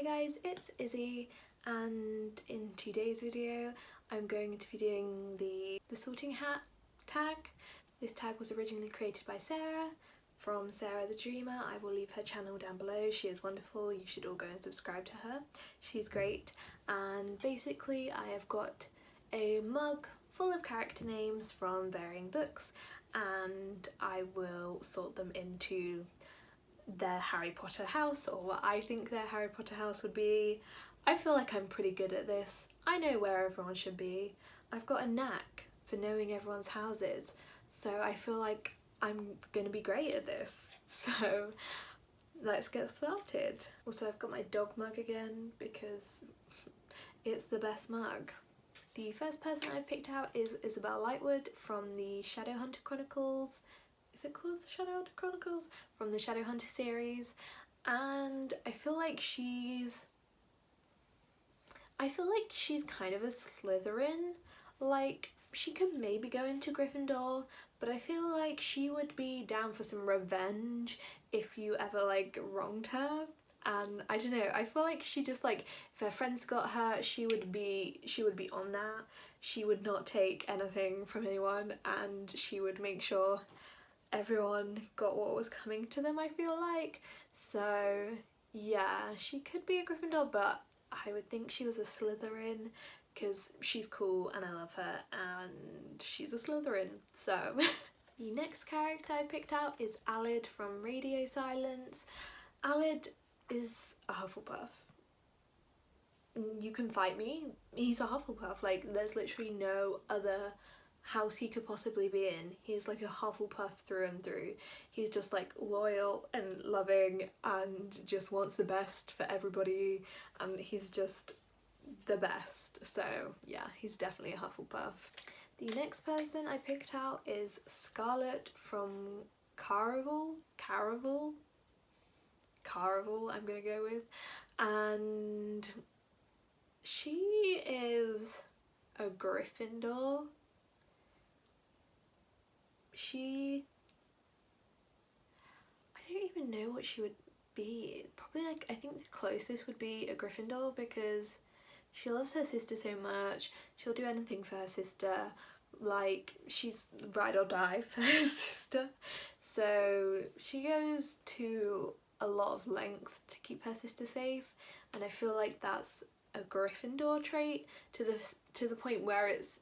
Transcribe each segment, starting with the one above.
guys, it's Izzy, and in today's video I'm going to be doing the sorting hat tag. This tag was originally created by Sarah from Sarah the Dreamer. I will leave her channel down below. She is wonderful, you should all go and subscribe to her. She's great. And basically I have got a mug full of character names from varying books, and I will sort them into their Harry Potter house, or what I think their Harry Potter house would be. I feel like I'm pretty good at this. I know where everyone should be. I've got a knack for knowing everyone's houses, so I feel like I'm gonna be great at this. So let's get started. Also, I've got my dog mug again because it's the best mug. The first person I picked out is Isabelle Lightwood from the Shadowhunter Chronicles. Is it called the Shadowhunter Chronicles? From the Shadowhunter series, and I feel like she's kind of a Slytherin. Like, she could maybe go into Gryffindor, but I feel like she would be down for some revenge if you ever like wronged her. And I don't know, I feel like she just, like, if her friends got her, she would be on that. She would not take anything from anyone, and she would make sure everyone got what was coming to them, I feel like. So yeah, she could be a Gryffindor, but I would think she was a Slytherin because she's cool and I love her, and she's a Slytherin. So the next character I picked out is Aled from Radio Silence. Aled is a Hufflepuff. You can fight me, he's a Hufflepuff. Like, there's literally no other house he could possibly be in. He's like a Hufflepuff through and through. He's just like loyal and loving and just wants the best for everybody, and he's just the best. So yeah, he's definitely a Hufflepuff. The next person I picked out is Scarlet from Caraval I'm gonna go with, and she is a Gryffindor. I don't even know what she would be. Probably, like, I think the closest would be a Gryffindor because she loves her sister so much. She'll do anything for her sister. Like, she's ride or die for her sister. So she goes to a lot of lengths to keep her sister safe, and I feel like that's a Gryffindor trait to the point where it's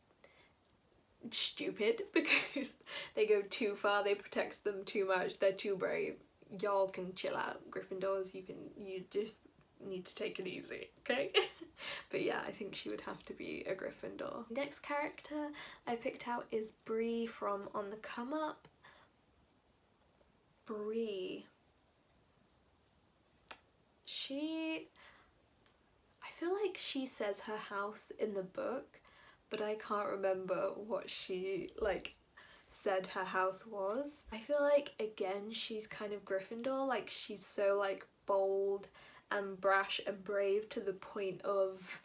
stupid because they go too far, they protect them too much, they're too brave. Y'all can chill out, Gryffindors. You just need to take it easy, okay? But yeah, I think she would have to be a Gryffindor. Next character I picked out is Bree from On the Come Up. Bree, I feel like she says her house in the book, but I can't remember what she like said her house was. I feel like, again, she's kind of Gryffindor. Like, she's so like bold and brash and brave to the point of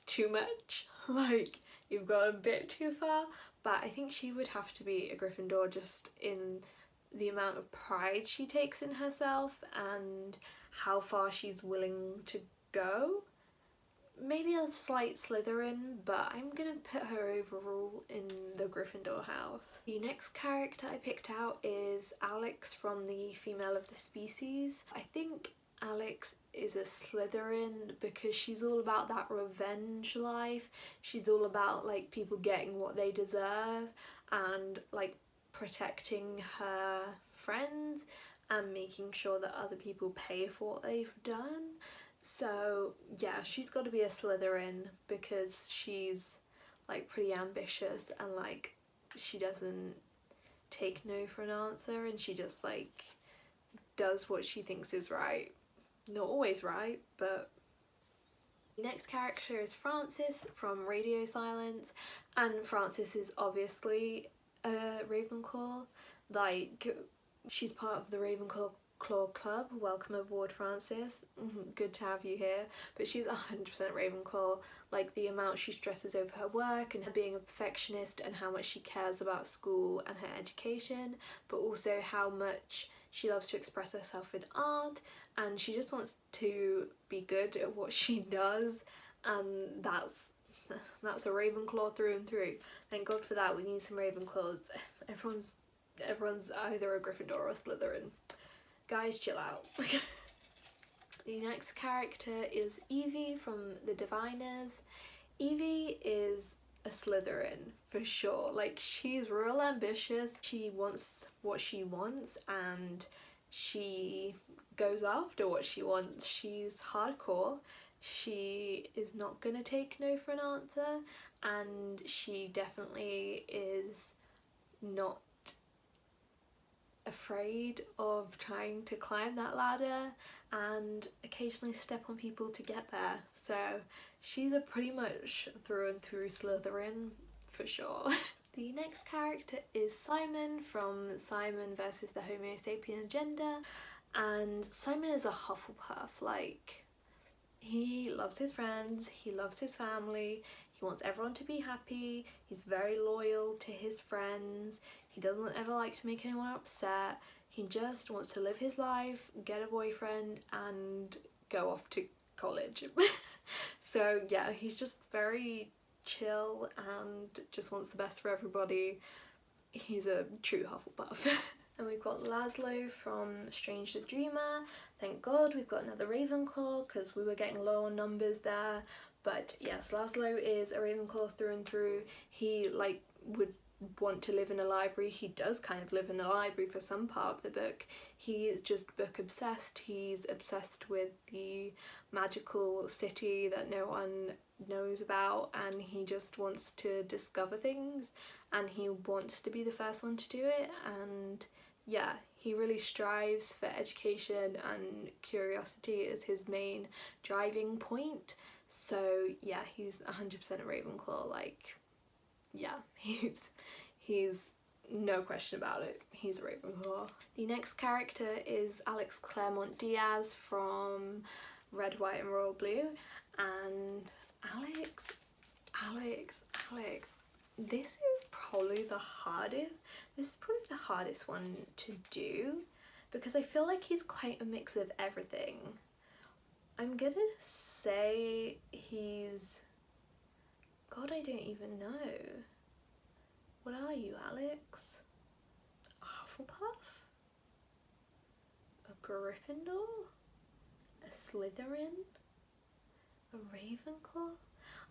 too much. Like, you've gone a bit too far. But I think she would have to be a Gryffindor just in the amount of pride she takes in herself and how far she's willing to go. Maybe a slight Slytherin, but I'm gonna put her overall in the Gryffindor house. The next character I picked out is Alex from the Female of the Species. I think Alex is a Slytherin because she's all about that revenge life. She's all about like people getting what they deserve and like protecting her friends and making sure that other people pay for what they've done. So yeah, she's got to be a Slytherin because she's like pretty ambitious and like she doesn't take no for an answer, and she just like does what she thinks is right. Not always right, but... The next character is Frances from Radio Silence, and Frances is obviously a Ravenclaw. Like, she's part of the Ravenclaw Club. Welcome aboard, Frances. Good to have you here. But she's 100% Ravenclaw. Like, the amount she stresses over her work and her being a perfectionist and how much she cares about school and her education, but also how much She loves to express herself in art, and she just wants to be good at what she does, and that's a Ravenclaw through and through. Thank God for that. We need some Ravenclaws. Everyone's either a Gryffindor or a Slytherin. Guys, chill out. The next character is Evie from the Diviners. Evie is a Slytherin for sure. Like, she's real ambitious. She wants what she wants and she goes after what she wants. She's hardcore. She is not gonna take no for an answer, and she definitely is not afraid of trying to climb that ladder and occasionally step on people to get there. So she's a pretty much through and through Slytherin for sure. The next character is Simon from Simon versus the Homo sapien Agenda, and Simon is a Hufflepuff. Like, he loves his friends, he loves his family, he wants everyone to be happy, he's very loyal to his friends, he doesn't ever like to make anyone upset, he just wants to live his life, get a boyfriend and go off to college. So yeah, he's just very chill and just wants the best for everybody. He's a true Hufflepuff. And we've got Laszlo from Strange the Dreamer. Thank God we've got another Ravenclaw because we were getting low on numbers there. But yes, Laszlo is a Ravenclaw through and through. He would want to live in a library. He does kind of live in a library for some part of the book. He is just book obsessed. He's obsessed with the magical city that no one knows about, and he just wants to discover things and he wants to be the first one to do it. And yeah, he really strives for education and curiosity as his main driving point. So yeah, he's 100% a Ravenclaw. Like, yeah, he's no question about it, he's a Ravenclaw. The next character is Alex Claremont Diaz from Red, White and Royal Blue, and Alex, this is probably the hardest one to do because I feel like he's quite a mix of everything. I'm gonna say he's, God, I don't even know. What are you, Alex? A Hufflepuff? A Gryffindor? A Slytherin? A Ravenclaw?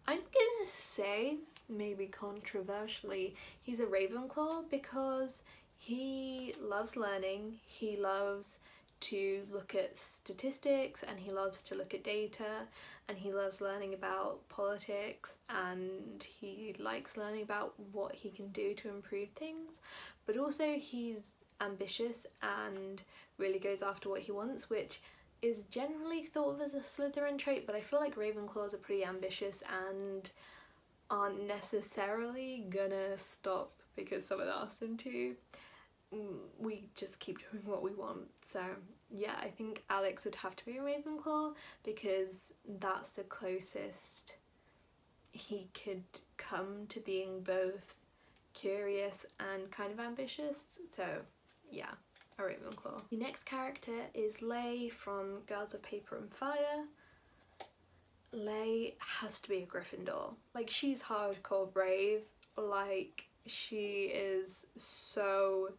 I'm gonna say, maybe controversially, he's a Ravenclaw because he loves learning, he loves to look at statistics and he loves to look at data and he loves learning about politics and he likes learning about what he can do to improve things, but also he's ambitious and really goes after what he wants, which is generally thought of as a Slytherin trait, but I feel like Ravenclaws are pretty ambitious and aren't necessarily gonna stop because someone asked them to. We just keep doing what we want. So yeah, I think Alex would have to be a Ravenclaw because that's the closest he could come to being both curious and kind of ambitious. So yeah, a Ravenclaw. The next character is Lay from Girls of Paper and Fire. Lay has to be a Gryffindor. Like, she's hardcore brave. Like, she is so,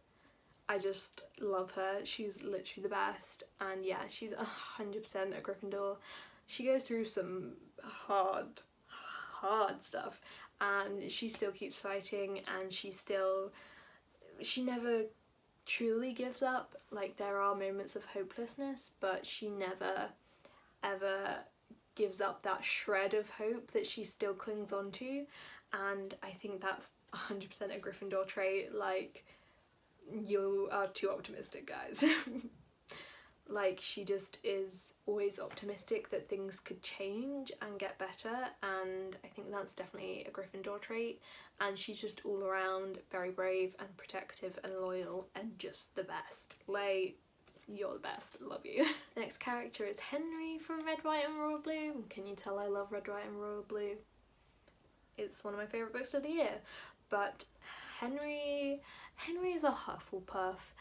I just love her. She's literally the best, and yeah, she's 100% a Gryffindor. She goes through some hard stuff and she still keeps fighting, and she never truly gives up. Like, there are moments of hopelessness, but she never ever gives up that shred of hope that she still clings on to, and I think that's 100% a Gryffindor trait. Like, you are too optimistic, guys. Like, she just is always optimistic that things could change and get better, and I think that's definitely a Gryffindor trait. And she's just all around very brave and protective and loyal and just the best. Lay, you're the best, love you. The next character is Henry from Red, White and Royal Blue. Can you tell I love Red, White and Royal Blue? It's one of my favourite books of the year. But Henry is a Hufflepuff.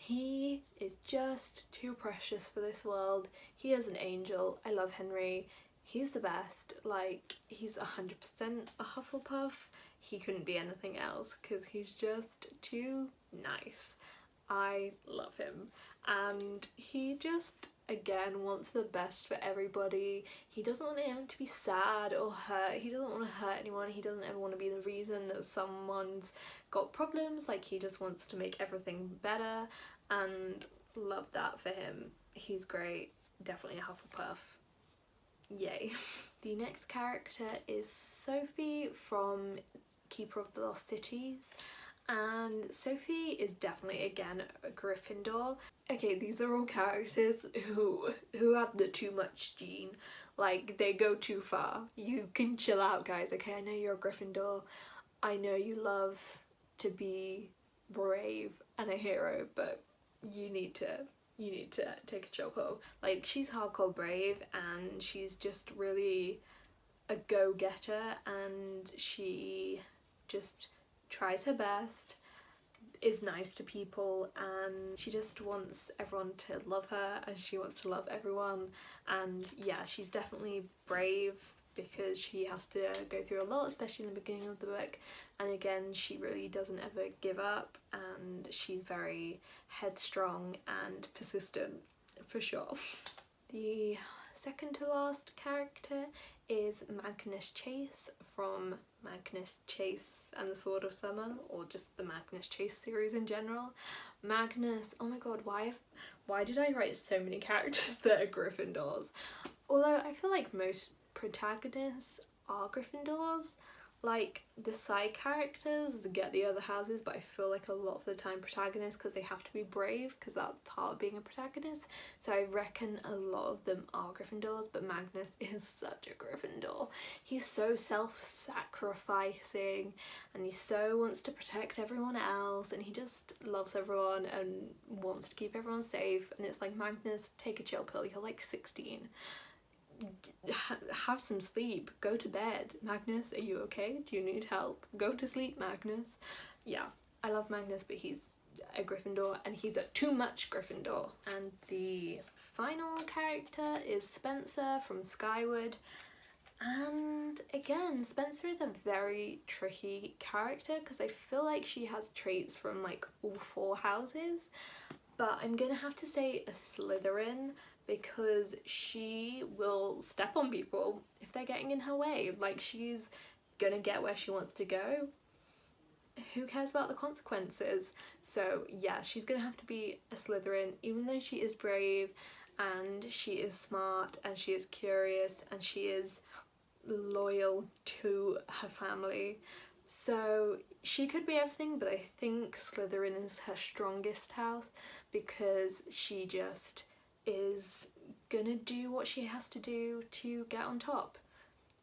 He is just too precious for this world. He is an angel. I love Henry. He's the best. Like, he's 100% a Hufflepuff. He couldn't be anything else because he's just too nice. I love him. And he just, again, wants the best for everybody. He doesn't want anyone to be sad or hurt. He doesn't want to hurt anyone. He doesn't ever want to be the reason that someone's got problems. Like, he just wants to make everything better, and love that for him. He's great. Definitely a Hufflepuff. Yay. The next character is Sophie from Keeper of the Lost Cities. And Sophie is definitely, again, a Gryffindor. Okay, these are all characters who have the too much gene. Like, they go too far. You can chill out, guys, okay? I know you're a Gryffindor. I know you love to be brave and a hero, but you need to take a chill pill. Like, she's hardcore brave and she's just really a go-getter, and she just tries her best, is nice to people, and she just wants everyone to love her and she wants to love everyone. And yeah, she's definitely brave because she has to go through a lot, especially in the beginning of the book, and again, she really doesn't ever give up, and she's very headstrong and persistent for sure. The second to last character is Magnus Chase from Magnus Chase and the Sword of Summer, or just the Magnus Chase series in general. Magnus, oh my god, why did I write so many characters that are Gryffindors? Although I feel like most protagonists are Gryffindors. Like, the side characters get the other houses, but I feel like a lot of the time protagonists, because they have to be brave, because that's part of being a protagonist. So I reckon a lot of them are Gryffindors, but Magnus is such a Gryffindor. He's so self-sacrificing, and he so wants to protect everyone else, and he just loves everyone and wants to keep everyone safe. And it's like, Magnus, take a chill pill, you're like 16. Have some sleep, go to bed. Magnus, are you okay? Do you need help? Go to sleep, Magnus. Yeah, I love Magnus, but he's a Gryffindor, and he's a too much Gryffindor. And the final character is Spencer from Skyward. And again, Spencer is a very tricky character because I feel like she has traits from like all 4 houses, but I'm gonna have to say a Slytherin, because she will step on people if they're getting in her way. Like, she's gonna get where she wants to go. Who cares about the consequences? So yeah, she's gonna have to be a Slytherin, even though she is brave and she is smart and she is curious and she is loyal to her family. So she could be everything, but I think Slytherin is her strongest house because she just is gonna do what she has to do to get on top,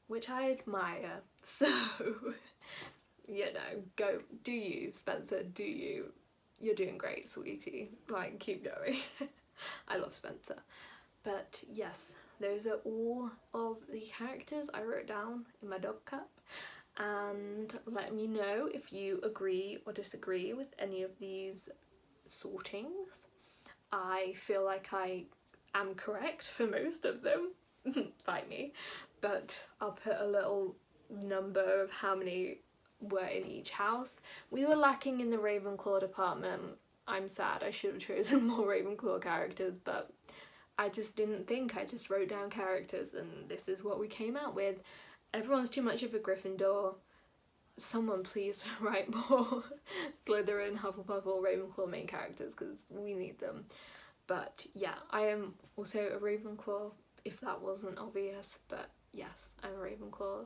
which I admire. So you know, go, do you, Spencer, do you. You're doing great, sweetie. Like, keep going. I love Spencer. But yes, those are all of the characters I wrote down in my dog cup, and let me know if you agree or disagree with any of these sortings. I feel like I am correct for most of them. Fight me. But I'll put a little number of how many were in each house. We were lacking in the Ravenclaw department. I'm sad. I should have chosen more Ravenclaw characters, but I just didn't think. I just wrote down characters and this is what we came out with. Everyone's too much of a Gryffindor. Someone please write more Slytherin, Hufflepuff or Ravenclaw main characters, because we need them. But yeah, I am also a Ravenclaw, if that wasn't obvious, but yes, I'm a Ravenclaw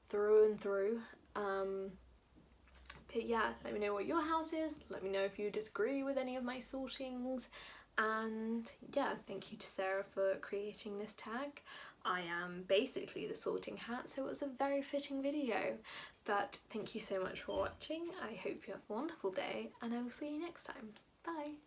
through and through. But yeah, let me know what your house is, let me know if you disagree with any of my sortings, and yeah, thank you to Sarah for creating this tag. I am basically the sorting hat, so it was a very fitting video. But thank you so much for watching. I hope you have a wonderful day, and I will see you next time. Bye!